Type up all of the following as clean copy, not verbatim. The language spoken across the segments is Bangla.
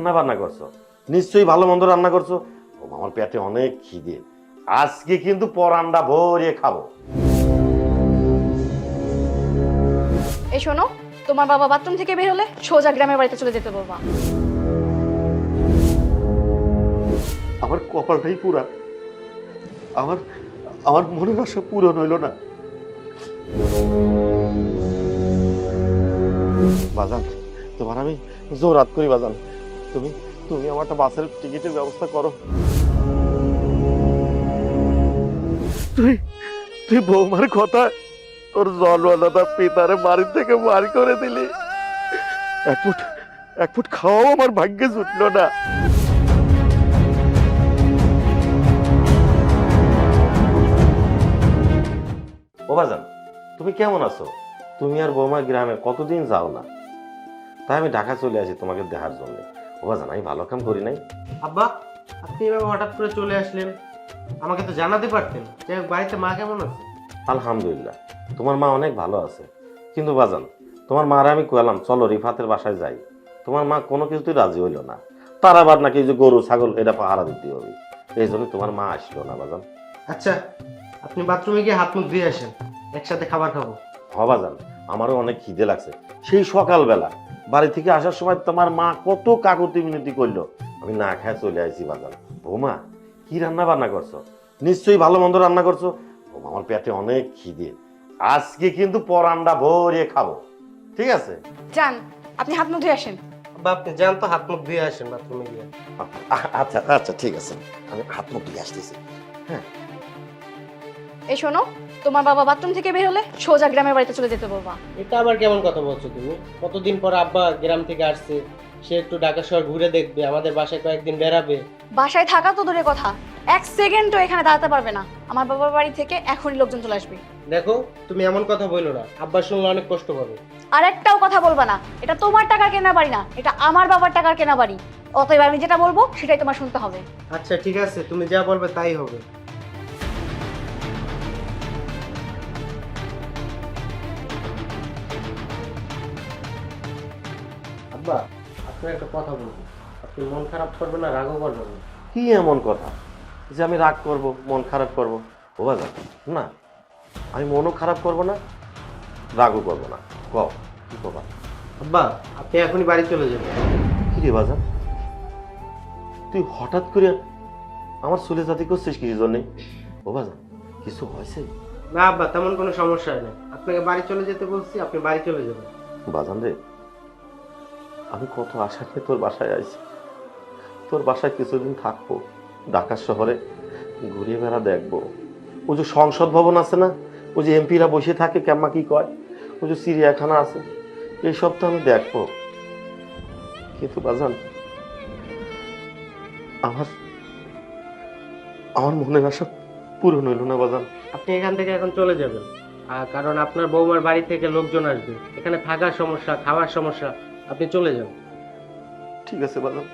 রান্না বান্না করছো? নিশ্চয়ই ভালো মন্দ রান্না করছো। ও আমার পেটে অনেক খিদে, আজকে কিন্তু পরান্ডা ভরিয়ে খাবো। এই শোনো, তোমার বাবা বাথরুম থেকে বের হলে সোজা গ্রামের বাড়িতে চলে যেতে বলবা। আমার কপালটাই পুরা, আমার আমার মনের আশা পূরণ হইল না। বাজান, তোমার আমি জোরাত করি বাজান, তুমি তুমি আমার একটা বাসের টিকিটের ব্যবস্থা করো। তুই তুই বৌমার কথা, তোর জলওয়ালাটা পিতারে বাড়ি থেকে বাড়ি করে দিলি, এক ফুট খাওয়াও আমার ভাগ্যে জুটলো না। ও বাজান, তুমি কেমন আছো? তুমি আর বৌমা গ্রামে কতদিন যাও না, তাই আমি ঢাকা চলে আসি তোমাকে দেখার জন্য। ও বাজান, আমি ভালো কাম করি নাই? আব্বা, আপনি এভাবে হঠাৎ করে চলে আসলেন, আমাকে তো জানাতে পারতেন। যাই হোক, বাড়িতে মা কেমন আছে? আলহামদুলিল্লাহ, তোমার মা অনেক ভালো আছে। কিন্তু বাজান, তোমার মারা আমি কইলাম চলো রিফাতের বাসায় যাই, তোমার মা কোনো কিছুতেই রাজি হইল না। তার আবার নাকি যে গরু ছাগল এটা পাহারা দিতে হবে, এই জন্য তোমার মা আসলো না বাজান। আচ্ছা, আপনি বাথরুমে গিয়ে হাত মুখ ধুয়ে আসেন, একসাথে খাবার খাবো। হ বাজান, আমারও অনেক খিদে লাগছে। সেই সকালবেলা বাড়ি থেকে আসার সময় তোমার মা কত কাকুতি মিনতি করলো, আমি না খায় চলে আসছি বাজান। বৌমা, কি রান্না বান্না করছো? নিশ্চয়ই ভালো মন্দ রান্না করছো। বৌমা, আমার পেটে অনেক খিদে, আজকে কিন্তু পরান্ডা ভরিয়ে খাবো। ঠিক আছে? যান, আপনি হাত মুখ ধুয়ে আসেন। আব্বা, আপনি যান তো, হাত মুখ ধুয়ে আসেন বাথরুমে গিয়ে। আচ্ছা আচ্ছা, ঠিক আছে, আমি হাত মুখ দিয়ে আসতেছি। এই শোনো, তোমার বাবা বাথরুম থেকে বের হলে সোজা গ্রামের বাড়িতে চলে যেতে বলবা। এটা আবার কেমন কথা বলছো তুমি? কতদিন পর আব্বা গ্রাম থেকে আসছে, সে একটু ঢাকা শহর ঘুরে দেখবে, আমাদের বাসায় কয়েকদিন বেড়াবে। বাসায় থাকা তো দূরের কথা, এক সেকেন্ডও এখানে দাঁড়াতে পারবে না। আমার বাবার বাড়ি থেকে এখনই লোকজন চলে আসবে। দেখো, তুমি এমন কথা বললো না, আব্বা শুনলে অনেক কষ্ট পাবে। আর একটাও কথা বলবা না, এটা তোমার টাকার কেনা বাড়ি না, এটা আমার বাবার টাকার কেনা বাড়ি। অতএব আমি যেটা বলবো সেটাই তোমার শুনতে হবে। আচ্ছা ঠিক আছে, তুমি যা বলবে তাই হবে। আব্বা, আপনার একটা কথা বলবো, আপনি মন খারাপ করবেন না, রাগও করবেন না। কি এমন কথা যে আমি রাগ করব, মন খারাপ করব? ও বাজান, না, আমি মনও খারাপ করব না, রাগও করব না। কও, কি করবা? আব্বা, আপনি এখনই বাড়ি চলে যাবেন। কি রে বাজান, তুই হঠাৎ করে আমার চলে জাতি করছিস কিছু জন্যে? ও বাজান, কিছু হয়েছে? না আব্বা, তেমন কোনো সমস্যা নেই, আপনাকে বাড়ি চলে যেতে বলছি, আপনি বাড়ি চলে যাবেন। বাজান রে, আমি কত আশা নিয়ে তোর বাসায় আইছি, তোর বাসায় কিছুদিন থাকবো, ঢাকা শহরে ঘুরে বেড়া দেখবো। ও যে সংসদ ভবন আছে না, ও যে এমপিরা বসে থাকে কেমন কি কয়, ও যে চিড়িয়াখানা আছে, এইসব তো আমি দেখবো। কিন্তু বাজান, আমার আমার মনের আশা পূরণ হইল না বাজান। আপনি এখান থেকে এখন চলে যাবেন, কারণ আপনার বৌমার বাড়ি থেকে লোকজন আসবে, এখানে থাকার সমস্যা, খাওয়ার সমস্যা, আপনি চলে যান। ঠিক আছে বাজান,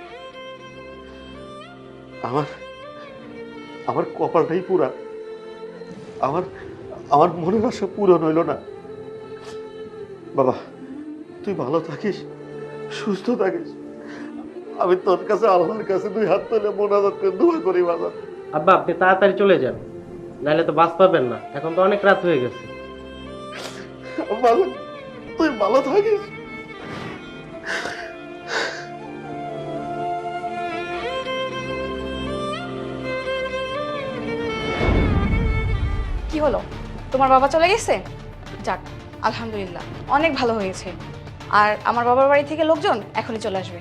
আমার আমার কপালটাই পুরা, আমার আমার মনের আশা পূরণ হইল না। বাবা, তুই ভালো থাকিস, সুস্থ থাকিস, আমি তোর কাছে আল্লাহর কাছে দুই হাত তুলে মোনাজাত করে দোয়া করি বাবা। আব্বা, আপনি তাড়াতাড়ি চলে যান, নাহলে তো বাস পাবেন না, এখন তো অনেক রাত হয়ে গেছে। বাবা, তুই ভালো থাকিস। কি হলো, তোমার বাবা চলে গেছে? যাক, আলহামদুলিল্লাহ, অনেক ভালো হয়েছে। আর আমার বাবার বাড়ি থেকে লোকজন এখনই চলে আসবে।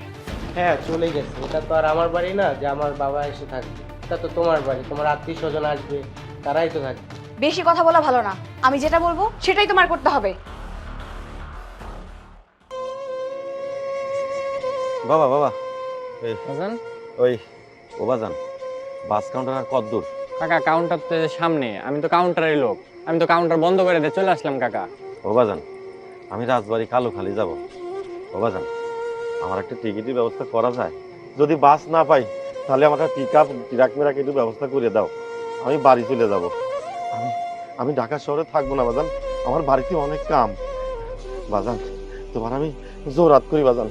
হ্যাঁ, চলে গেছে, এটা তো আর আমার বাড়ি না যে আমার বাবা এসে থাকবে, এটা তো তোমার বাড়ি, তোমার আত্মীয় স্বজন আসবে, তারাই তো থাকবে। বেশি কথা বলা ভালো না, আমি যেটা বলবো সেটাই তোমার করতে হবে। বাবা বাবা, এই বাজান, ওই ও বাজান, বাস কাউন্টার আর কত দূর? কাকা কাউন্টার তো সামনে, আমি তো কাউন্টারের লোক, আমি তো কাউন্টার বন্ধ করে দিয়ে চলে আসলাম কাকা। ও বাজান, আমি রাজবাড়ি কালুখালি যাব। ও বাজান, আমার একটা টিকিটের ব্যবস্থা করা যায়? যদি বাস না পাই তাহলে আমার একটা পিক আপ ট্রাক মেরাক একটু ব্যবস্থা করে দাও, আমি বাড়ি চলে যাব। আমি আমি ঢাকা শহরে থাকবো না বাজান, আমার বাড়িতে অনেক কাম। বাজান, তোমার আমি জোরাত করি বাজান,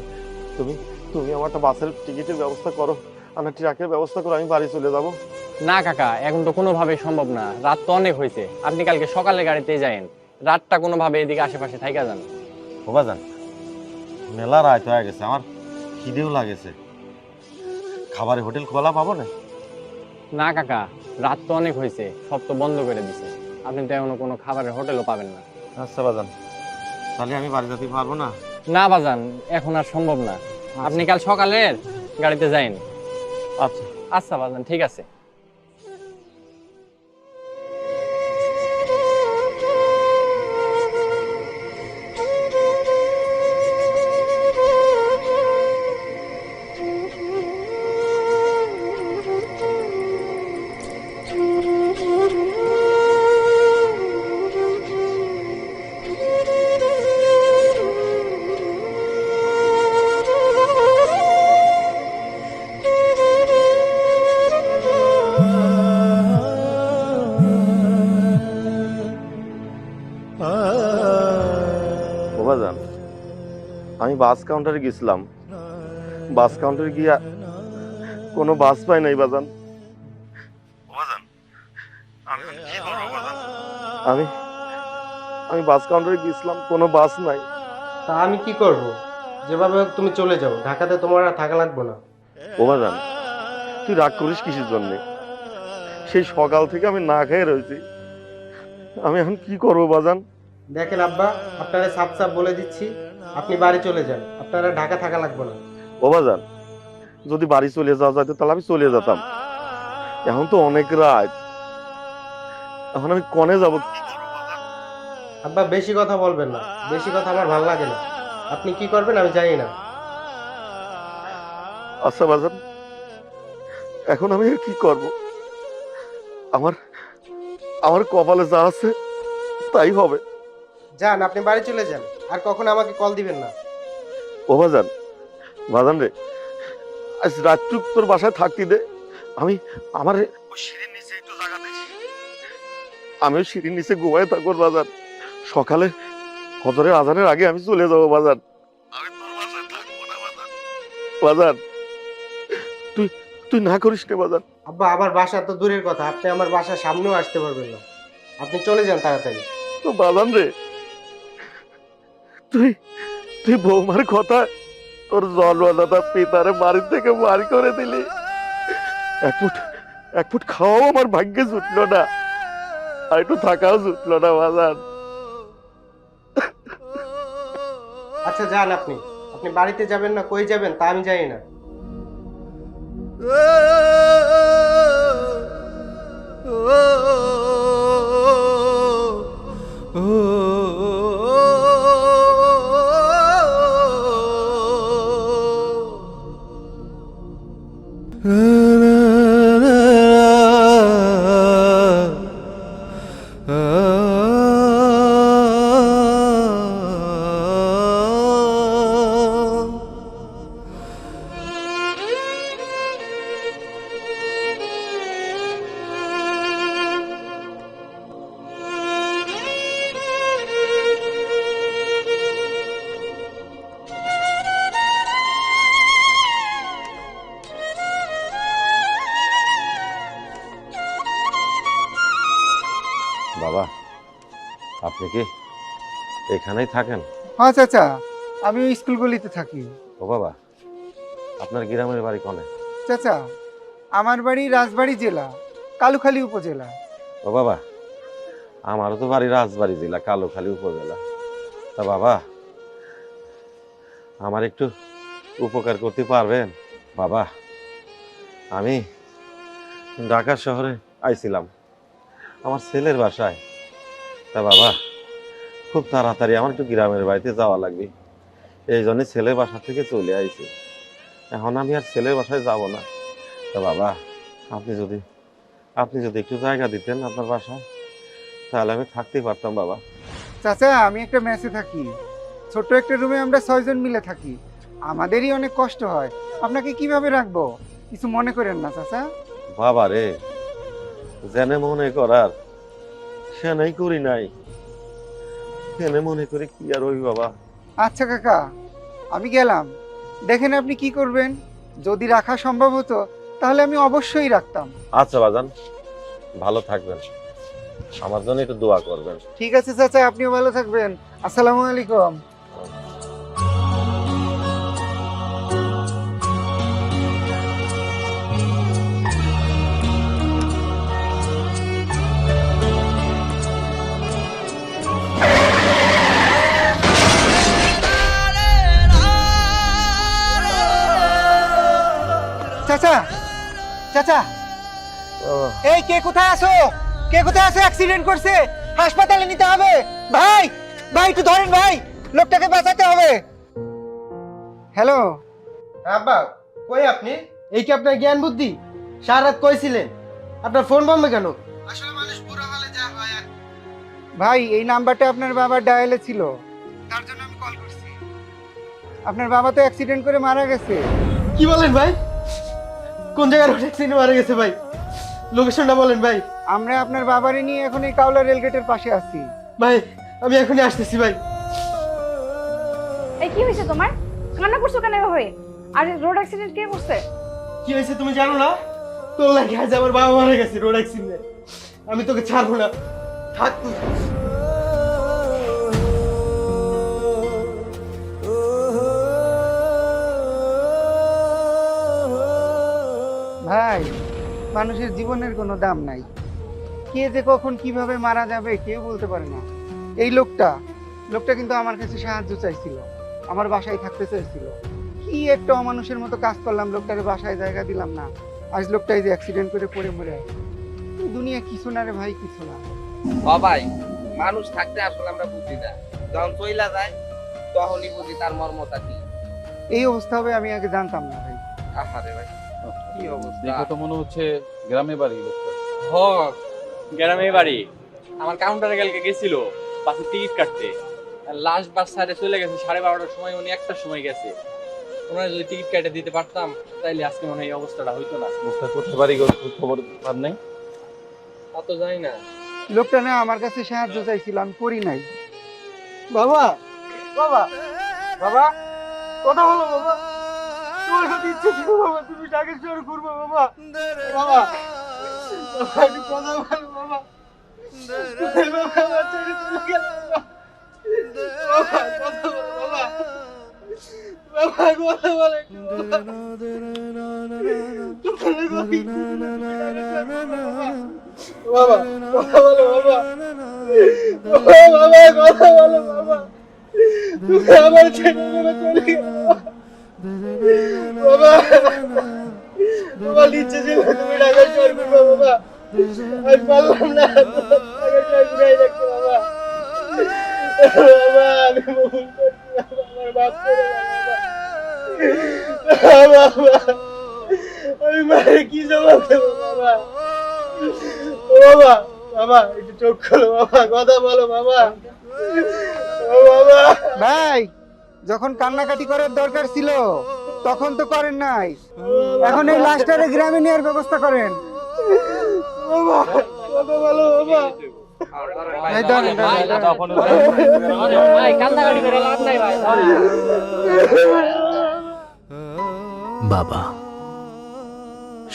তুমি তুমি আমার একটা বাসের টিকিটের ব্যবস্থা করো, আমার ট্রাকের ব্যবস্থা করো, আমি বাড়ি চলে যাব। না কাকা, এখন তো কোনোভাবেই সম্ভব না, রাত তো অনেক হয়েছে। আপনি কালকে সকালে গাড়িতে যায়েন, রাতটা কোনোভাবে এদিকে আশেপাশে থাইকা যান। বাবা যান, মেলা রাত হয়ে গেছে, আমার খিদেও লাগেছে, খাবারের হোটেল খোলা পাবো না? না কাকা, রাত তো অনেক হয়েছে, সব তো বন্ধ করে দিছে, আপনি তো এখনো কোনো খাবারের হোটেলও পাবেন না। আচ্ছা বাজান, তাহলে আমি বাড়ি যেতে পারবো না? না বাজান, এখন আর সম্ভব না, আপনি কাল সকালের গাড়িতে যাইন। আচ্ছা। আচ্ছা বাজান, ঠিক আছে। ও বাজান, আমি বাস কাউন্টারে গেছিলাম, বাস কাউন্টারে গিয়া কোনো বাস পাই নাই বাজান। আমি আমি বাস কাউন্টারে গেছিলাম, কোনো বাস নাই। তা আমি কি করব? যেভাবে হোক তুমি চলে যাও, ঢাকাতে তোমার আর থাকা লাগবে না। ও বাজান, তুই রাগ করিস কিসের জন্য? সেই সকাল থেকে আমি না খেয়ে রয়েছি, আমি এখন কি করবো বাজান? দেখেন আব্বা, আপনারা সাফ সাফ বলে দিচ্ছি, আপনি বাড়ি চলে যান, আপনারা ঢাকা থাকা লাগবে না। ও বাজান, যদি বাড়ি চলে যাওয়া যায় তাহলে আমি চলে যেতাম, এখন তো অনেক রাত, এখন আমি কনে যাব? আব্বা বেশি কথা বলবেন না, বেশি কথা আমার ভালো লাগে না। আপনি কি করবেন আমি জানি না। আচ্ছা বাজান, এখন আমি আর কি করব? আমার আমার কপালে যা আছে তাই হবে। যান, আপনি বাড়ি চলে যান, আর কখনো আমাকে কল দিবেন না। ও বাজান, বাজান রে, আজ রাতটুক তোর বাসায় থাকতি দে, আমি আমার ওই সিঁড়ির নিচে একটু জায়গা দিস, আমি ওই সিঁড়ির নিচে ঘুমায় থাকবো বাজান, সকালে ফজরের আজানের আগে আমি চলে যাবো বাজান, আমি তোর বাসায় থাকবো না বাজান। বাজান, তুই তুই না করিস নে বাজান। আব্বা, আমার বাসা তো দূরের কথা, আপনি আমার বাসার সামনেও আসতে পারবেন না, আপনি চলে যান তাড়াতাড়ি। তো বাজান রে, তুই তুই বৌমার কথা, তোর জন্মদাতা পিতারে বাড়ি থেকে বাড়ি করে দিলি, এক ফুট খাওয়াও আমার ভাগ্যে জুটলো না, আর একটু থাকাও জুটলো না বাজান। আচ্ছা যান, আপনি আপনি বাড়িতে যাবেন না কই যাবেন তা আমি জানি না। বাবা, আপনি কি এখানেই থাকেন? হ্যাঁ চাচা, আমি ওই স্কুলগুলিতে থাকি। ও বাবা, আপনার গ্রামের বাড়ি কোনে? চাচা, আমার বাড়ি রাজবাড়ী জেলা, কালুখালী উপজেলা। ও বাবা, আমারও তো বাড়ি রাজবাড়ী জেলা, কালুখালী উপজেলা। তা বাবা, আমার একটু উপকার করতে পারবেন? বাবা, আমি ঢাকা শহরে আইছিলাম আমার ছেলের বাসায়, তা বাবা খুব তাড়াতাড়ি আমার একটু গ্রামের বাড়িতে যাওয়া লাগবে, এই জন্য ছেলের বাসা থেকে চলে আইছি, এখন আমি আর ছেলের বাসায় যাব না। তা বাবা, আপনি যদি একটু জায়গা দিতেন আপনার বাসায়, তাহলে আমি থাকতেই পারতাম বাবা। চাচা, আমি একটা মেসে থাকি, ছোট্ট একটা রুমে আমরা 6 জন মিলে থাকি, আমাদেরই অনেক কষ্ট হয়, আপনাকে কিভাবে রাখবো? কিছু মনে করেন না চাচা। বাবা রে, জেনে মনে করার সে নাই করি নাই, জেনে মনে করি কি আর ওই বাবা। আচ্ছা কাকা, আমি গেলাম, দেখেন আপনি কি করবেন। যদি রাখা সম্ভব হতো তাহলে আমি অবশ্যই রাখতাম। আচ্ছা বাজান, ভালো থাকবেন, আমার জন্য একটু দোয়া করবেন। ঠিক আছে চাচা, আপনিও ভালো থাকবেন। আসসালামু আলাইকুম। চাচা, চাচা, এই কে কোথায় আছো? কে কোথায় আছো? অ্যাক্সিডেন্ট করছে, হাসপাতালে নিতে হবে। ভাই, ভাই একটু ধরেন ভাই, লোকটাকে বাঁচাতে হবে। হ্যালো আব্বা, কই আপনি? এই কি আপনার জ্ঞান বুদ্ধি? সারা রাত কইছিলেন, আপনার ফোন বন্ধ কেন? আসলে মানুষ পুরো হলে যা হয় আর ভাই, এই নাম্বারটা আপনার বাবার ডায়ালে ছিল, তার জন্য আমি কল করছি। আপনার বাবা তো অ্যাক্সিডেন্ট করে মারা গেছে। কি বলেন ভাই? কোন জায়গায় রোড অ্যাক্সিডেন্ট মারা গেছে ভাই? লোকেশনটা বলেন ভাই। আমরা আপনার বাবারই নিয়ে এখন এই কাউলা রেলগেটের পাশে আছি। ভাই আমি এখনই আসতেছি ভাই। এই কি হয়েছে তোমার? কান্না করছো কেন এভাবে? আর রোড অ্যাক্সিডেন্ট কে করছে? কি হয়েছে তুমি জানো না? তোর লাগে আজ আমার বাবা মারা গেছে রোড অ্যাক্সিডেন্টে। আমি তোকে ছাড়বো না, থাক তুই। ভাই, মানুষের জীবনের কোনো দাম নাই, কে যে কখন কিভাবে মারা যাবে কেউ বলতে পারে না। এই লোকটা কিন্তু আমার কাছে সাহায্য চাইছিল, আমার বাসায় থাকতে চাইছিল। কি একটা অমানুষের মতো কাজ করলাম, লোকটারে বাসায় জায়গা দিলাম না। আজ লোকটাই যে অ্যাক্সিডেন্ট করে পড়ে মরে আছে। এই দুনিয়া কিছু না রে ভাই, কিছু না। ভাই, মানুষ থাকতে আসলে আমরা বুঝি না, যখন চইলা যায় তখনই বুঝি তার মর্মটা কি। এই অবস্থা হবে আমি আগে জানতাম না ভাই। আহারে ভাই, কি অবস্থা। দেখো তো মনে হচ্ছে গ্রামে বাড়ি লোকটা। হ, গ্রামে বাড়ি। আমার কাউন্টারে কালকে গেছিল বাসের টিকিট কাটতে, লাস্ট বাস সাইডে চলে গেছে 12:30টার সময়, উনি 1টার সময় গেছে। ওনারা যদি টিকিট কেটে দিতে পারতাম তাইলে আজকে মনে হয় এই অবস্থাটা হইতো না। লোকটা কোথায় বাড়ি খবর আর নেই। তা তো জানি না। লোকটা না আমার কাছে সাহায্য চাইছিল, আমি করি নাই। বাবা, বাবা, বাবা, কথা বলো বাবা। তোমার কাছে ইচ্ছে ছিল বাবা, তুমি টাকের শহর ঘুরবো বাবা। বাবা, বাবা, একটু কথা বলো বাবা। বাবা, আমার ছেড়ে চলে গেল বাবা। বাবা, কথা বলো বাবা। বাবা, কথা বলো একটু বাবা। বাবা, কথা বলো বাবা। বাবা, কথা বলো বাবা। তুমি আমার ছেড়ে চলে গেল বাবা। বাবা, নিচে ছিল তুমি ঢাকার শহর ঘুরবো বাবা। আমি পারলাম না ঢাকার শহর ঘুরাই রাখতে বাবা। বাবা, আমি ভুল করছি বাবা, আমার বাপ করে বাবা। বাবা, আমি মারে কি জবাব দেবো বাবা? ও বাবা, বাবা একটু চোখ খোলো বাবা, কথা বলো বাবা। ও বাবা। ভাই, যখন কান্নাকাটি করার দরকার ছিল তখন তো করেন নাই, এখন এই লাস্টারে গ্রামে নেওয়ার ব্যবস্থা করেন। বাবা, কথা বলো বাবা। এই দাঁড়ান, দাঁড়ান, দাঁড়ান। ভাই কান্দাকাটি করে লাভ নাই ভাই। বাবা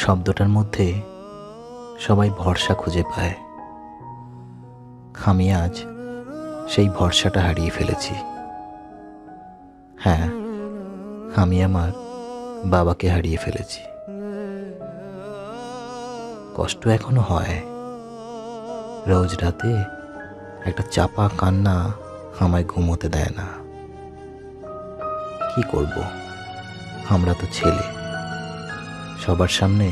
শব্দটার মধ্যে সবাই ভরসা খুঁজে পায়। আমি আজ সেই ভরসাটা হারিয়ে ফেলেছি। হ্যাঁ, আমি আমার বাবাকে হারিয়ে ফেলেছি। কষ্ট এখনো হয়। রোজ রাতে একটা চাপা কান্না আমায় ঘুমোতে দেয় না। কি করব, আমরা তো ছেলে, সবার সামনে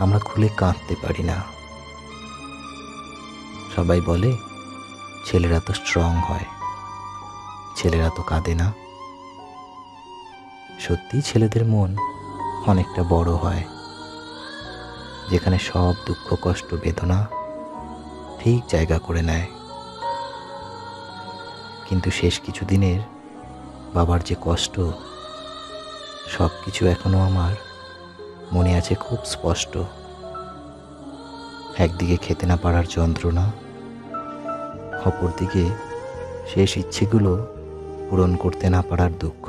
আমরা খুলে কাঁদতে পারি না। সবাই বলে ছেলেরা তো স্ট্রং হয়, ছেলেরা তো কাঁদে না। সত্যি ছেলেদের মন অনেকটা বড় হয়, যেখানে সব দুঃখ কষ্ট বেদনা ঠিক জায়গা করে নেয়। কিন্তু শেষ কিছুদিনের বাবার যে কষ্ট, সব কিছু এখনো আমার মনে আছে খুব স্পষ্ট। একদিকে খেতে না পারার যন্ত্রণা, অপরদিকে শেষ ইচ্ছেগুলো পূরণ করতে না পারার দুঃখ।